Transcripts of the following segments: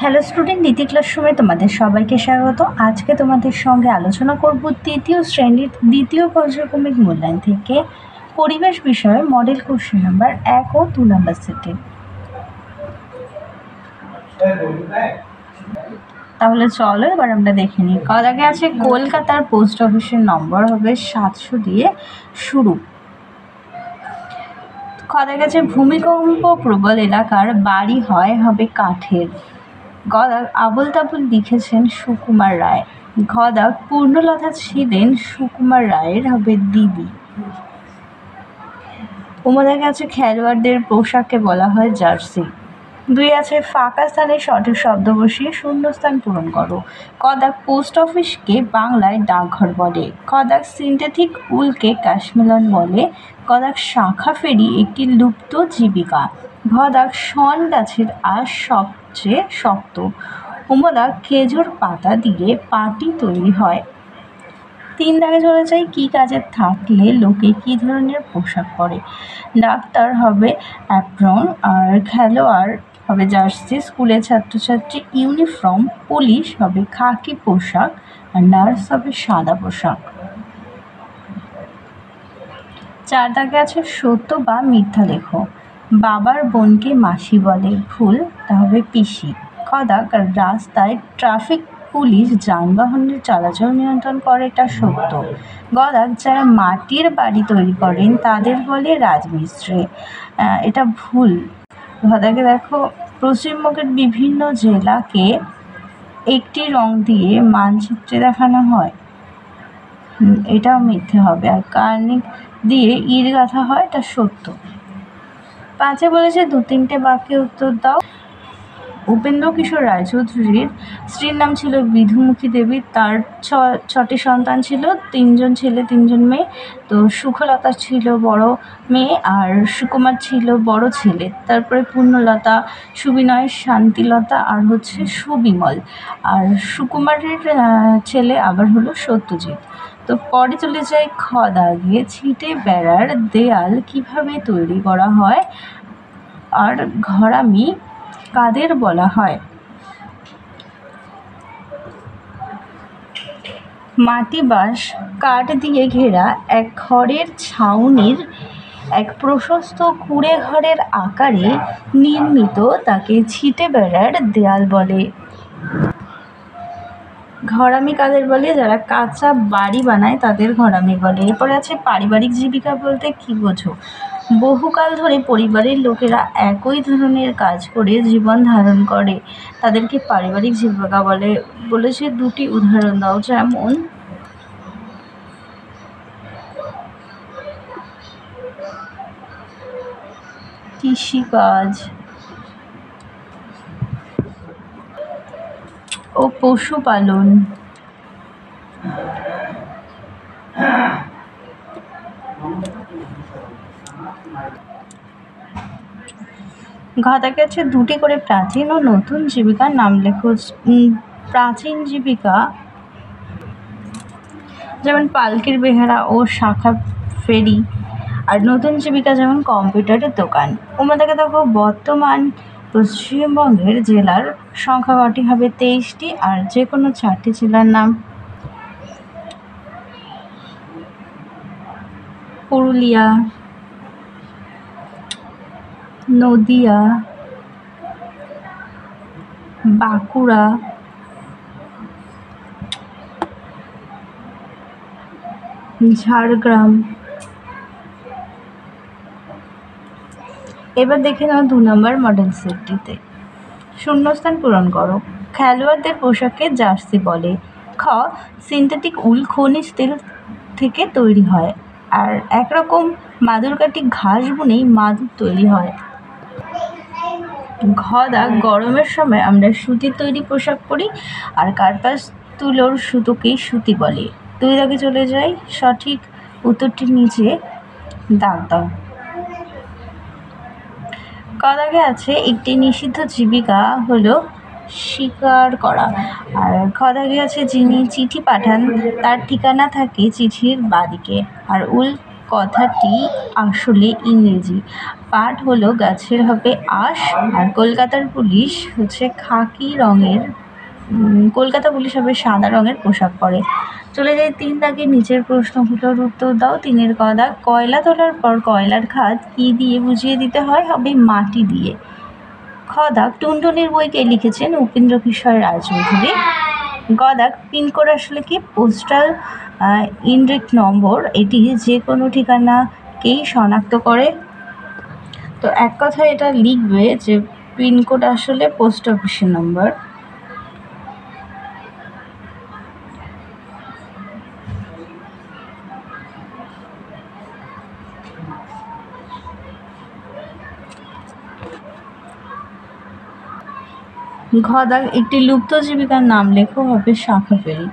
Hello student, নীতি ক্লাসরুমে তোমাদের সবাইকে স্বাগত। আজকে তোমাদের সঙ্গে আলোচনা করব তৃতীয় শ্রেণীর দ্বিতীয় পর্যায়ক্রমিক মূল্যায়ন থেকে পরিবেশ বিষয়ে মডেল কোশ্চেন নাম্বার 1 ও 2 নাম্বার সেটে। তাহলে চলো এবার আমরা দেখে নিই। আগে আছে কলকাতার পোস্ট অফিসের নম্বর হবে 700 দিয়ে শুরু। খদাগ আছে ভূমিকম্প প্রবল এলাকার বাড়ি হবে কাঠের। গদাগ আবুল তাবুল লিখেছেন সুকুমার রায়। ঘদাগ পূর্ণলতা ছিলেন সুকুমার রায়ের হবে দিদি। উমদাগে আছে খেলোয়াড়দের পোশাককে বলা হয় জার্সি। 2 আছে ফাঁকা স্থানে সঠিক শব্দ বসিয়ে শূন্যস্থান পূরণ করো। কদাগ পোস্ট অফিসকে বাংলায় ডাকঘর বলে। কদাগ সিনথেটিক উলকে কাশ্মীলন বলে। কদাগ শাখা ফেরি একটি লুপ্ত জীবিকা। ঘদাগ শন গাছের আঁশ সবচেয়ে শক্ত। উমদাগ খেজুর পাতা দিয়ে পাটি তৈরি হয়। 3 দাগে চলে যাই, কি কাজে থাকলে লোকে কি ধরনের পোশাক পরে। ডাক্তার হবে অ্যাপ্রন, আর খেলোয়াড় হবে জার্সি, স্কুলের ছাত্রছাত্রী ইউনিফর্ম, পুলিশ হবে খাকি পোশাক, আর নার্স হবে সাদা পোশাক। 4 দাগে আছে সত্য বা মিথ্যা লেখো। বাবার বোনকে মাসি বলে, ভুল, তা হবে পিসি। খদাগ রাস্তায় ট্রাফিক পুলিশ যানবাহনের চলাচল নিয়ন্ত্রণ করে, এটা সত্য। গদাগ যারা মাটির বাড়ি তৈরি করেন তাদের বলে রাজমিস্ত্রি, এটা ভুল। গদাগে দেখো পশ্চিমবঙ্গের বিভিন্ন জেলাকে একটি রং দিয়ে মানচিত্রে দেখানো হয়, এটাও মিথ্যে হবে। আর কার্নিক দিয়ে ইট গাঁথা হয়, এটা সত্য। 5 বলেছে 2-3টে বাক্যে উত্তর দাও। উপেন্দ্র কিশোর রায়চৌধুরীর স্ত্রীর নাম ছিল বিধুমুখী দেবী। তার 6টি সন্তান ছিল, 3জন ছেলে 3জন মেয়ে। তো সুখলতা ছিল বড় মেয়ে, আর সুকুমার ছিল বড় ছেলে। তারপরে পূর্ণলতা, সুবিনয়, শান্তিলতা আর হচ্ছে সুবিমল। আর সুকুমারের ছেলে আবার হলো সত্যজিৎ। তো পরে চলে যায় খদাগে, ছিটে বেড়ার দেয়াল কিভাবে তৈরি করা হয়, আর ঘরামি কাদের বলা হয়। মাটি বাঁশ কাঠ দিয়ে ঘেরা এক ঘরের ছাউনির এক প্রশস্ত কুঁড়ে ঘরের আকারে নির্মিত তাকে ছিটে বেড়ার দেয়াল বলে। ঘরামি কাদের বলে? যারা কাঁচা বাড়ি বানায় তাদের ঘরামি বলে। এরপরে আছে পারিবারিক জীবিকা বলতে কি বোঝো। বহুকাল ধরে পরিবারের লোকেরা একই ধরনের কাজ করে জীবন ধারণ করে, তাদেরকে পারিবারিক জীবিকা বলে। বলেছে 2টি উদাহরণ দাও, যেমন কৃষিকাজ ও পশুপালন। ঘাতাকে আছে 2টি করে প্রাচীন ও নতুন জীবিকার নাম লেখো। প্রাচীন জীবিকা যেমন পালকির বেহারা ও শাখা ফেরি, আর নতুন জীবিকা যেমন কম্পিউটারের দোকান। উমাদাকে দেখো বর্তমান পশ্চিমবঙ্গের জেলার সংখ্যা কটি হবে? 23টি, আর যে কোনো 4টি জেলার নাম। পুরুলিয়া, নদিয়া, বাঁকুড়া, ঝাড়গ্রাম। এবার দেখে নাও 2 নম্বর মডেল সেটটিতে। শূন্যস্থান পূরণ করো। খেলোয়াড়দের পোশাককে জার্সি বলে। খ সিনথেটিক উল খনিজ তেল থেকে তৈরি হয়, আর একরকম মাদুর কাটি ঘাস বুনেই মাদুর তৈরি হয়। ঘ দাগ গরমের সময় আমরা সুতির তৈরি পোশাক পরি, আর কার্পাস তুলোর সুতোকেই সুতি বলে। 2 দাগে চলে যাই, সঠিক উত্তরটির নিচে দাগ দাও। ক দাগে আছে একটি নিষিদ্ধ জীবিকা হলো শিকার করা। আর খ দাগে আছে যিনি চিঠি পাঠান তার ঠিকানা থাকে চিঠির বাদিকে। আর উল কথাটি আসলে ইংরেজি। পাট হলো গাছের হবে আঁশ, আর কলকাতার পুলিশ হচ্ছে খাকি রঙের কলকাতা পুলিশ হবে সাদা রঙের পোশাক পরে। চলে যাই 3 দাগের নিচের প্রশ্নগুলোর উত্তর দাও। 3-এর ক দাগ, কয়লা তোলার পর কয়লার খাদ কি দিয়ে বুঝিয়ে দিতে হয়? হবে মাটি দিয়ে। খ দাগ, টুনটুনির বই কে লিখেছেন? উপেন্দ্র কিশোর রায়চৌধুরী। গ দাগ, পিনকোড আসলে কি? পোস্টাল ইউনিট নম্বর। এটি যে কোনো ঠিকানাকেই শনাক্ত করে। তো এক কথায় এটা লিখবে যে পিনকোড আসলে পোস্ট অফিসের নম্বর। ঘ দাগ, একটি লুপ্ত জীবিকার নাম লেখো। হবে শাঁখা ফেরি।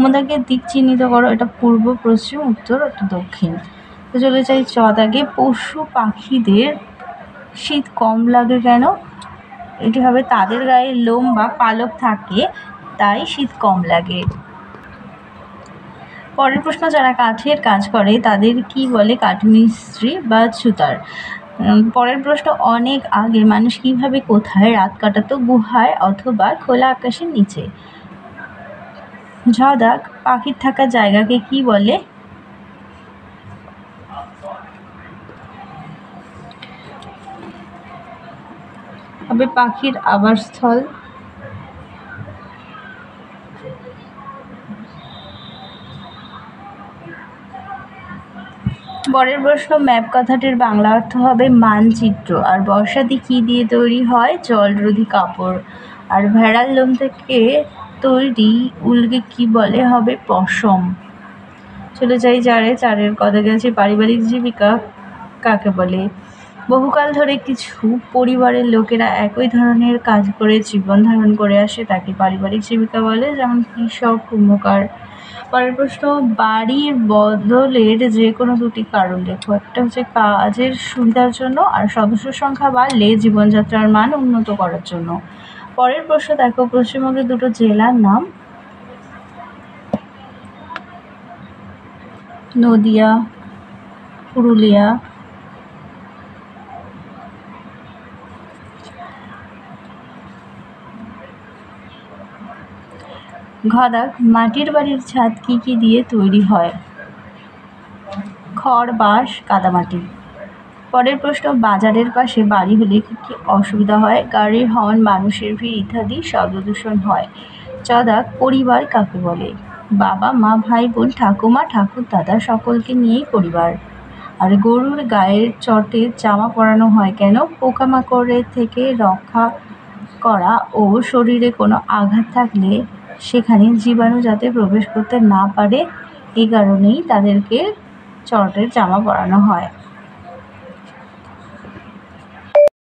মোদাগের দিক চিহ্নিত করো। এটা পূর্ব, পশ্চিম, উত্তর, এটা দক্ষিণ। তো চলে যাই চ দাগে, পশু পাখিদের শীত কম লাগে কেন? এটি হবে তাদের গায়ে লোম বা পালক থাকে, তাই শীত কম লাগে। পরের প্রশ্ন, যারা কাঠের কাজ করে তাদের কি বলে? কাঠমিস্ত্রি বা ছুতার। পরের প্রশ্ন, অনেক আগে মানুষ কিভাবে কোথায় রাত কাটাতো? গুহায় অথবা খোলা আকাশের নিচে। ঝ দাগ, পাখির থাকার জায়গাকে কি বলে? হবে পাখির আবাসস্থল। পরের প্রশ্ন, ম্যাপ কথাটির বাংলা অর্থ হবে মানচিত্র। আর বর্ষাতি কি দিয়ে তৈরি হয়? জলরোধী কাপড়। আর ভেড়ার লোম থেকে তৈরি উলকে কি বলে? হবে পশম। চলে যাই চারের কথা গেছে, পারিবারিক জীবিকা কাকে বলে? বহুকাল ধরে কিছু পরিবারের লোকেরা একই ধরনের কাজ করে জীবন ধারণ করে আসে, তাকে পারিবারিক জীবিকা বলে, যেমন কৃষক, কুম্ভকার। পরের প্রশ্ন, বাড়ির বদলের যে কোনো দুটি কারণ লেখো। একটা হচ্ছে কাজের সুবিধার জন্য, আর সদস্য সংখ্যা বাড়লে জীবনযাত্রার মান উন্নত করার জন্য। পরের প্রশ্ন দেখো, পশ্চিমবঙ্গের দুটো জেলার নাম। নদিয়া, পুরুলিয়া। ঘ দাগ, মাটির বাড়ির ছাদ কি কি দিয়ে তৈরি হয়? খড়, বাঁশ, কাদামাটি। পরের প্রশ্ন, বাজারের পাশে বাড়ি হলে কি কি অসুবিধা হয়? গাড়ির হর্ন, মানুষের ভিড় ইত্যাদি শব্দদূষণ হয়। চ দাগ, পরিবার কাকে বলে? বাবা, মা, ভাই, বোন, ঠাকুমা, ঠাকুর, দাদা সকলকে নিয়েই পরিবার। আর গরুর গায়ের চটে জামা পরানো হয় কেন? পোকামাকড়ের থেকে রক্ষা করা ও শরীরে কোনো আঘাত থাকলে সেখানে জীবাণু যাতে প্রবেশ করতে না পারে, এই কারণেই তাদেরকে চটের জামা পরানো হয়।